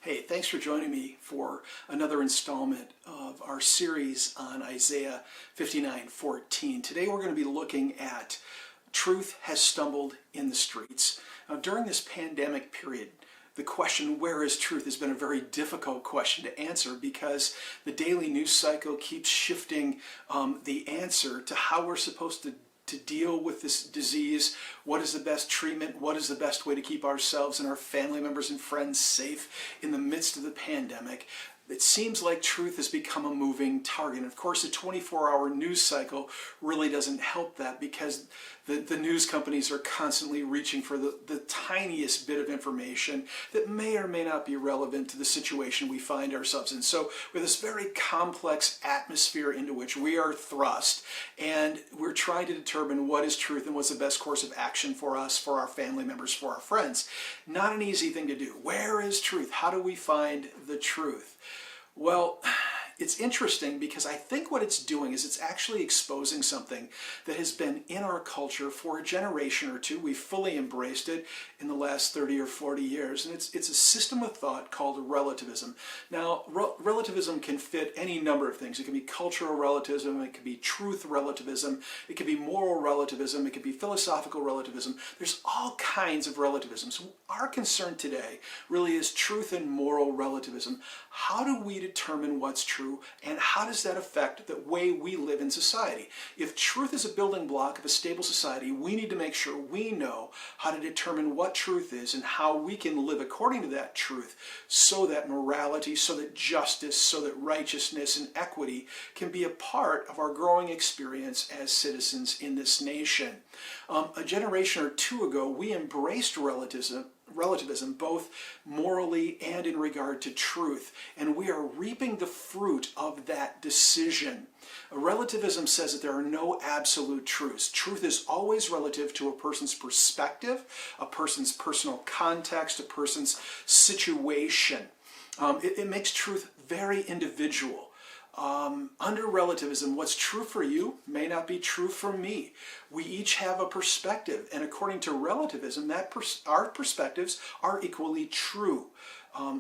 Hey, thanks for joining me for another installment of our series on Isaiah 59:14. Today we're going to be looking at truth has stumbled in the streets. Now, during this pandemic period, the question, where is truth, has been a very difficult question to answer because the daily news cycle keeps shifting the answer to how we're supposed to deal with this disease. What is the best treatment? What is the best way to keep ourselves and our family members and friends safe in the midst of the pandemic? It seems like truth has become a moving target. And of course, the 24-hour news cycle really doesn't help that because the news companies are constantly reaching for the tiniest bit of information that may or may not be relevant to the situation we find ourselves in. So with this very complex atmosphere into which we are thrust, and we're trying to determine what is truth and what's the best course of action for us, for our family members, for our friends. Not an easy thing to do. Where is truth? How do we find the truth? Well, it's interesting because I think what it's doing is it's actually exposing something that has been in our culture for a generation or two. We've fully embraced it in the last 30 or 40 years, and it's a system of thought called relativism. Now, relativism can fit any number of things. It can be cultural relativism, it can be truth relativism, it can be moral relativism, it can be philosophical relativism. There's all kinds of relativism. So our concern today really is truth and moral relativism. How do we determine what's true? And how does that affect the way we live in society? If truth is a building block of a stable society, we need to make sure we know how to determine what truth is and how we can live according to that truth so that morality, so that justice, so that righteousness and equity can be a part of our growing experience as citizens in this nation. A generation or two ago, we embraced relativism, both morally and in regard to truth, and we are reaping the fruit of that decision. Relativism says that there are no absolute truths. Truth is always relative to a person's perspective, a person's personal context, a person's situation. It makes truth very individual. Under relativism, what's true for you may not be true for me. We each have a perspective, and according to relativism, our perspectives are equally true.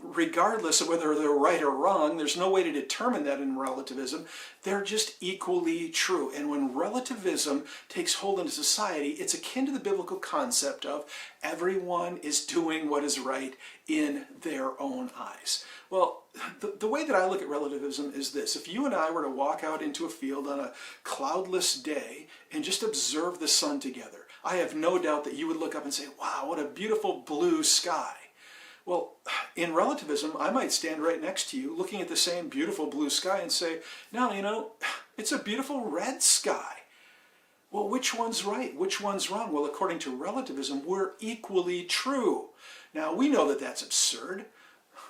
Regardless of whether they're right or wrong, there's no way to determine that in relativism. They're just equally true. And when relativism takes hold in society, it's akin to the biblical concept of everyone is doing what is right in their own eyes. Well, the way that I look at relativism is this. If you and I were to walk out into a field on a cloudless day and just observe the sun together, I have no doubt that you would look up and say, wow, what a beautiful blue sky. Well, in relativism, I might stand right next to you looking at the same beautiful blue sky and say, no, it's a beautiful red sky. Well, which one's right? Which one's wrong? Well, according to relativism, we're equally true. Now, we know that that's absurd.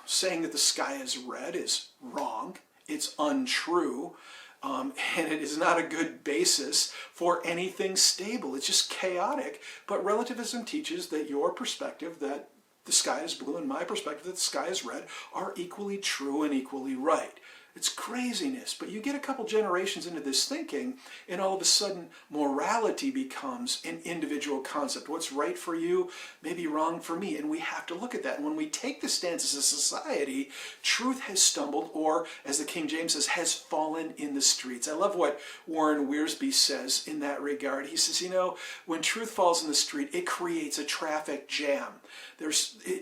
Saying that the sky is red is wrong. It's untrue. And it is not a good basis for anything stable. It's just chaotic. But relativism teaches that your perspective that the sky is blue and my perspective that the sky is red are equally true and equally right. It's craziness, but you get a couple generations into this thinking and all of a sudden morality becomes an individual concept. What's right for you may be wrong for me, and we have to look at that. And when we take the stance as a society, truth has stumbled, or as the King James says, has fallen in the streets. I love what Warren Wiersbe says in that regard. He says, when truth falls in the street, it creates a traffic jam.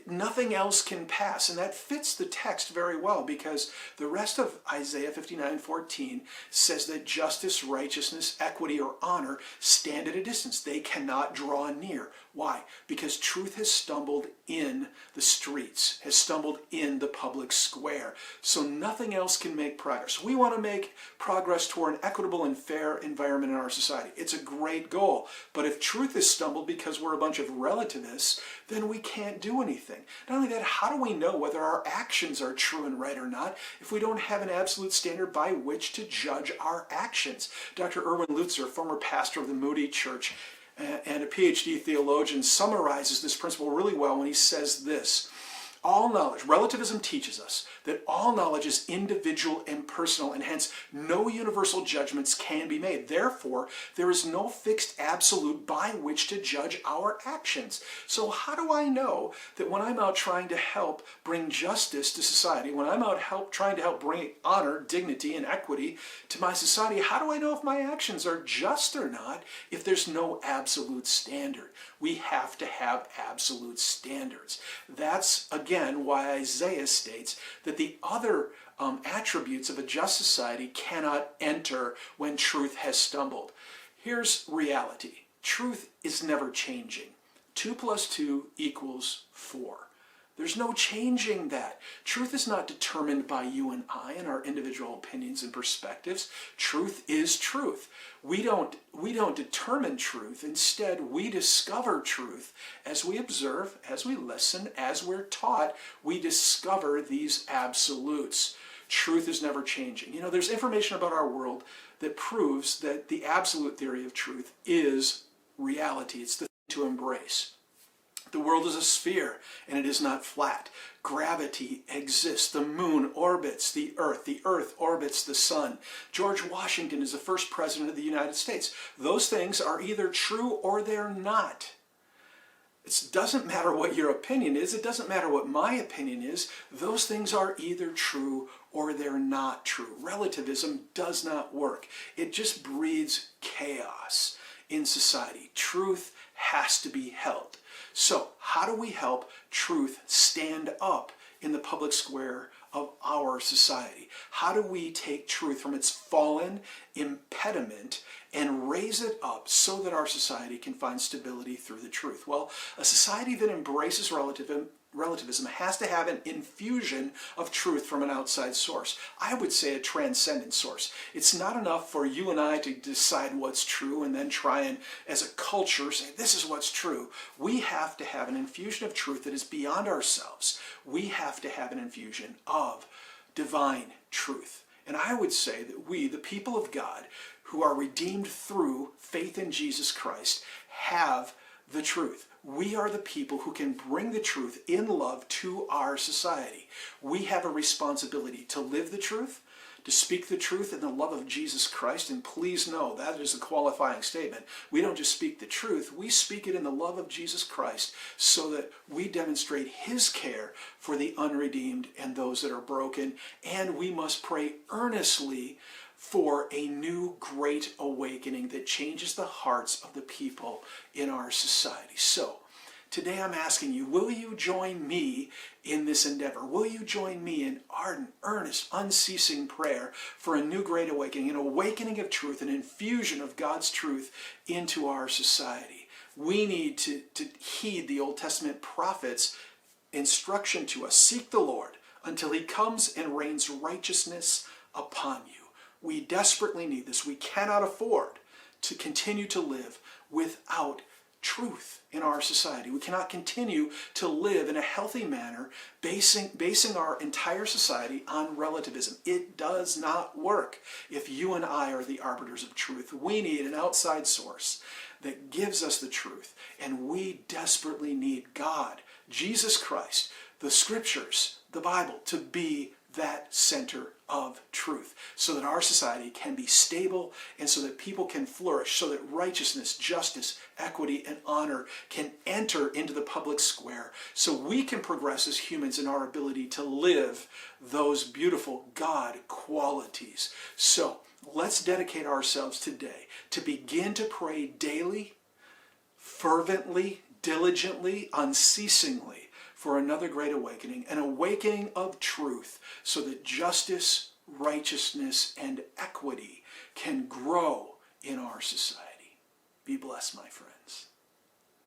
Nothing else can pass, and that fits the text very well because the rest of Isaiah 59:14 says that justice, righteousness, equity, or honor stand at a distance. They cannot draw near. Why? Because truth has stumbled in the streets, has stumbled in the public square. So nothing else can make progress. We want to make progress toward an equitable and fair environment in our society. It's a great goal. But if truth has stumbled because we're a bunch of relativists, then we can't do anything. Not only that, how do we know whether our actions are true and right or not if we don't have an absolute standard by which to judge our actions? Dr. Erwin Lutzer, former pastor of the Moody Church and a PhD theologian, summarizes this principle really well when he says this. All knowledge, relativism teaches us that all knowledge is individual and personal, and hence no universal judgments can be made. Therefore, there is no fixed absolute by which to judge our actions. So how do I know that when I'm out trying to help bring justice to society, when I'm out trying to help bring honor, dignity, and equity to my society, how do I know if my actions are just or not if there's no absolute standard? We have to have absolute standards. That's, again, why Isaiah states that the other attributes of a just society cannot enter when truth has stumbled. Here's reality. Truth is never changing. 2 + 2 = 4. There's no changing that. Truth is not determined by you and I and our individual opinions and perspectives. Truth is truth. We don't determine truth. Instead, we discover truth as we observe, as we listen, as we're taught. We discover these absolutes. Truth is never changing. You know, there's information about our world that proves that the absolute theory of truth is reality. It's the thing to embrace. The world is a sphere, and it is not flat. Gravity exists. The moon orbits the earth orbits the sun. George Washington is the first president of the United States. Those things are either true or they're not. It doesn't matter what your opinion is. It doesn't matter what my opinion is. Those things are either true or they're not true. Relativism does not work. It just breeds chaos in society. Truth has to be held. So, how do we help truth stand up in the public square of our society? How do we take truth from its fallen impediment and raise it up so that our society can find stability through the truth? Well, a society that embraces relativism has to have an infusion of truth from an outside source. I would say a transcendent source. It's not enough for you and I to decide what's true and then try and, as a culture, say this is what's true. We have to have an infusion of truth that is beyond ourselves. We have to have an infusion of divine truth. And I would say that we, the people of God, who are redeemed through faith in Jesus Christ, have the truth. We are the people who can bring the truth in love to our society. We have a responsibility to live the truth, to speak the truth in the love of Jesus Christ. And please know that is a qualifying statement. We don't just speak the truth, we speak it in the love of Jesus Christ so that we demonstrate His care for the unredeemed and those that are broken. And we must pray earnestly for a new great awakening that changes the hearts of the people in our society. So, today I'm asking you, will you join me in this endeavor? Will you join me in ardent, earnest, unceasing prayer for a new great awakening, an awakening of truth, an infusion of God's truth into our society? We need to heed the Old Testament prophets' instruction to us. Seek the Lord until He comes and rains righteousness upon you. We desperately need this. We cannot afford to continue to live without truth in our society. We cannot continue to live in a healthy manner basing our entire society on relativism. It does not work if you and I are the arbiters of truth. We need an outside source that gives us the truth, and we desperately need God, Jesus Christ, the Scriptures, the Bible, to be that center of truth so that our society can be stable and so that people can flourish, so that righteousness, justice, equity, and honor can enter into the public square, so we can progress as humans in our ability to live those beautiful God qualities. So let's dedicate ourselves today to begin to pray daily, fervently, diligently, unceasingly for another great awakening, an awakening of truth, so that justice, righteousness, and equity can grow in our society. Be blessed, my friends.